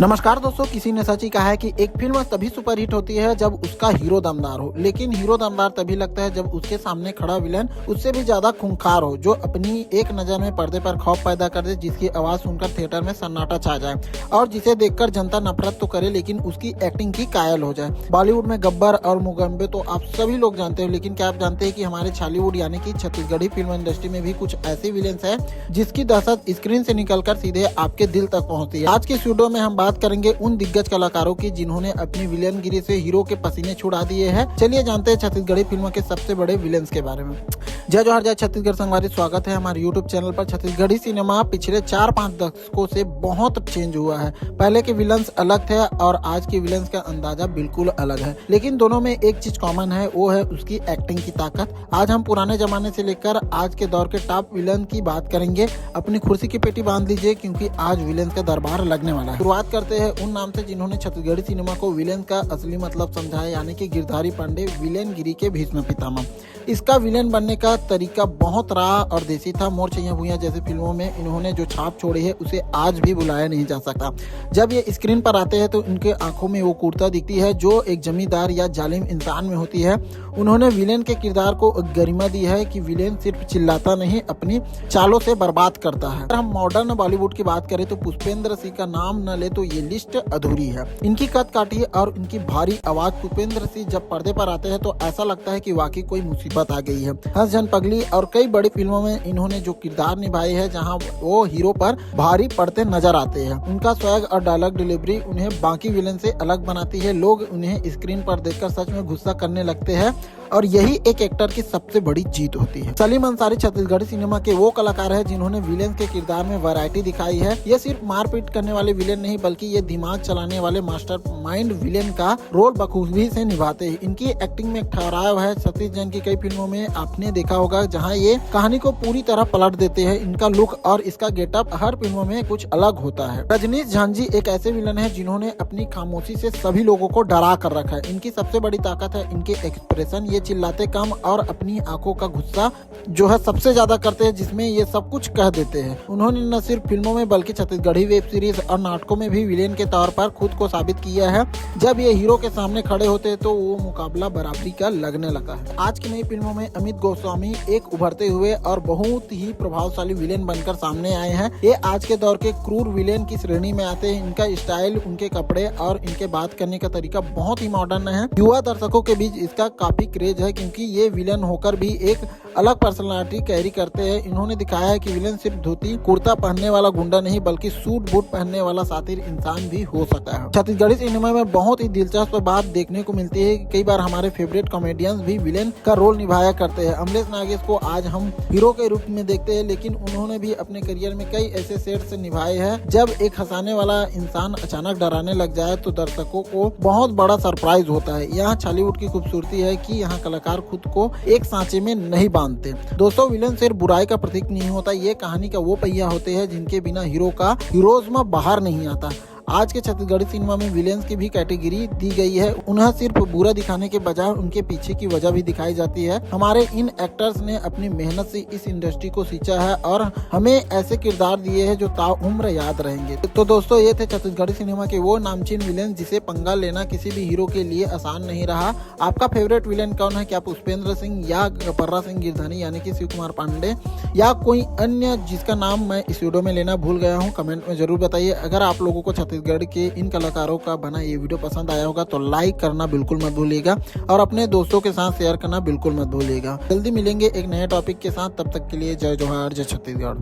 नमस्कार दोस्तों, किसी ने सच ही कहा है कि एक फिल्म तभी सुपरहिट होती है जब उसका हीरो दमदार हो। लेकिन हीरो दमदार तभी लगता है जब उसके सामने खड़ा विलन उससे भी ज्यादा खूंखार हो, जो अपनी एक नजर में पर्दे पर खौफ पैदा कर दे, जिसकी आवाज सुनकर थिएटर में सन्नाटा छा जाए और जिसे देखकर जनता नफरत तो करे लेकिन उसकी एक्टिंग की कायल हो जाए। बॉलीवुड में गब्बर और मुगम्बे तो आप सभी लोग जानते हो, लेकिन क्या आप जानते हैं कि हमारे छालीवुड यानी कि छत्तीसगढ़ी फिल्म इंडस्ट्री में भी कुछ ऐसे विलेंस है जिसकी दहशत स्क्रीन से निकलकर सीधे आपके दिल तक पहुंचती है। आज के वीडियो में हम बात करेंगे उन दिग्गज कलाकारों की जिन्होंने अपनी विलेनगिरी से हीरो के पसीने छुड़ा दिए हैं। चलिए जानते हैं छत्तीसगढ़ी फिल्मों के सबसे बड़े विलेंस के बारे में। जय जोहार, जय छत्तीसगढ़ संगवारी, स्वागत है हमारे यूट्यूब चैनल पर। छत्तीसगढ़ी सिनेमा पिछले 4-5 दशकों से बहुत चेंज हुआ है। पहले के विलेंस अलग थे और आज के विलेंस का अंदाजा बिल्कुल अलग है, लेकिन दोनों में एक चीज कॉमन है, वो है उसकी एक्टिंग की ताकत। आज हम पुराने जमाने से लेकर आज के दौर के टॉप विलन की बात करेंगे। अपनी कुर्सी की पेटी बांध लीजिए क्योंकि आज विलेंस का दरबार लगने वाला है। शुरुआत करते हैं उन नाम से जिन्होंने छत्तीसगढ़ी सिनेमा को विलेन का असली मतलब समझाया, यानी कि गिरधारी पांडे, विलेनगिरी के भीष्म पितामह। इसका विलेन बनने का तरीका बहुत रहा और देसी था। मोर छैया भुइयां जैसी फिल्मों में इन्होंने जो छाप छोड़ी है उसे आज भी भुलाया नहीं जा सकता। जब ये स्क्रीन पर आते हैं तो इनके आंखों में वो क्रूरता दिखती है जो एक जमींदार या जालिम इंसान में होती है। उन्होंने विलेन के किरदार को गरिमा दी है कि विलेन सिर्फ चिल्लाता नहीं, अपनी चालों से बर्बाद करता है। अगर हम मॉडर्न बॉलीवुड की बात करें तो पुष्पेंद्र सिंह का नाम न ले तो ये लिस्ट अधूरी है। इनकी कद काठी और इनकी भारी आवाज, पुष्पेंद्र सिंह जब पर्दे पर आते हैं तो ऐसा लगता है कि वाकई कोई मुसीबत आ गई है। हंस जन पगली और कई बड़ी फिल्मों में इन्होंने जो किरदार निभाए हैं जहां वो हीरो पर भारी पड़ते नजर आते हैं। उनका स्वैग और डायलॉग डिलीवरी उन्हें बाकी विलेन से अलग बनाती है। लोग उन्हें स्क्रीन पर देखकर सच में गुस्सा करने लगते हैं और यही एक एक्टर की सबसे बड़ी जीत होती है। सलीम अंसारी छत्तीसगढ़ी सिनेमा के वो कलाकार है जिन्होंने विलेन के किरदार में वैरायटी दिखाई है। ये सिर्फ मारपीट करने वाले विलेन नहीं बल्कि ये दिमाग चलाने वाले मास्टर माइंड विलेन का रोल बखूबी से निभाते हैं। इनकी एक्टिंग में ठहराव है। सतीश जैन की कई फिल्मों में आपने देखा होगा जहाँ ये कहानी को पूरी तरह पलट देते हैं। इनका लुक और इसका गेटअप हर फिल्मों में कुछ अलग होता है। रजनीश झांझी एक ऐसे विलन है जिन्होंने अपनी खामोशी से सभी लोगों को डरा कर रखा है। इनकी सबसे बड़ी ताकत है इनके एक्सप्रेशन। ये चिल्लाते कम और अपनी आंखों का गुस्सा जो है सबसे ज्यादा करते हैं, जिसमें ये सब कुछ कह देते हैं। उन्होंने न सिर्फ फिल्मों में बल्कि छत्तीसगढ़ी वेब सीरीज और नाटकों में भी विलेन के तौर पर खुद को साबित किया है। जब ये हीरो के सामने खड़े होते हैं तो वो मुकाबला बराबरी का लगने लगा है। आज की नई फिल्मों में अमित गोस्वामी एक उभरते हुए और बहुत ही प्रभावशाली विलेन बनकर सामने आए हैं। ये आज के दौर के क्रूर विलेन की श्रेणी में आते हैं। इनका स्टाइल, उनके कपड़े और इनके बात करने का तरीका बहुत ही मॉडर्न है। युवा दर्शकों के बीच इसका काफी क्रेज है क्योंकि ये विलन होकर भी एक अलग पर्सनालिटी कैरी करते हैं। इन्होंने दिखाया है कि विलन सिर्फ धोती कुर्ता पहनने वाला गुंडा नहीं बल्कि सूट बूट पहनने वाला सातिर इंसान भी हो सकता है। छत्तीसगढ़ी सिनेमा में बहुत ही दिलचस्प बात देखने को मिलती है। कई बार हमारे फेवरेट कॉमेडियंस भी विलेन का रोल निभाया करते हैं। अमलेश नागेश को आज हम हीरो के रूप में देखते हैं, लेकिन उन्होंने भी अपने करियर में कई ऐसे सेट्स निभाए हैं जब एक हंसाने वाला इंसान अचानक डराने लग जाए तो दर्शकों को बहुत बड़ा सरप्राइज होता है। यहाँ छालीवुड की खूबसूरती है कि यहाँ कलाकार खुद को एक सांचे में नहीं बांधते। दोस्तों, विलन सिर्फ बुराई का प्रतीक नहीं होता, ये कहानी का वो पहिया होते हैं जिनके बिना हीरो का हीरोइज्म बाहर नहीं आता। आज के छत्तीसगढ़ी सिनेमा में विलेंस की भी कैटेगरी दी गई है। उन्हें सिर्फ बुरा दिखाने के बजाय उनके पीछे की वजह भी दिखाई जाती है। हमारे इन एक्टर्स ने अपनी मेहनत से इस इंडस्ट्री को सींचा है और हमें ऐसे किरदार दिए हैं जो ताउम्र याद रहेंगे। तो दोस्तों, ये थे छत्तीसगढ़ी सिनेमा के वो नामचीन विलेन जिसे पंगा लेना किसी भी हीरो के लिए आसान नहीं रहा। आपका फेवरेट विलेन कौन है? क्या पुष्पेंद्र सिंह या पर्रा सिंह गिरधारी यानी कि शिव कुमार पांडे या कोई अन्य जिसका नाम मैं इस वीडियो में लेना भूल गया हूँ? कमेंट में जरूर बताइए। अगर आप लोगों को छत्तीसगढ़ के इन कलाकारों का बना ये वीडियो पसंद आया होगा तो लाइक करना बिल्कुल मत भूलिएगा और अपने दोस्तों के साथ शेयर करना बिल्कुल मत भूलिएगा। जल्दी मिलेंगे एक नए टॉपिक के साथ, तब तक के लिए जय जोहार, जय छत्तीसगढ़।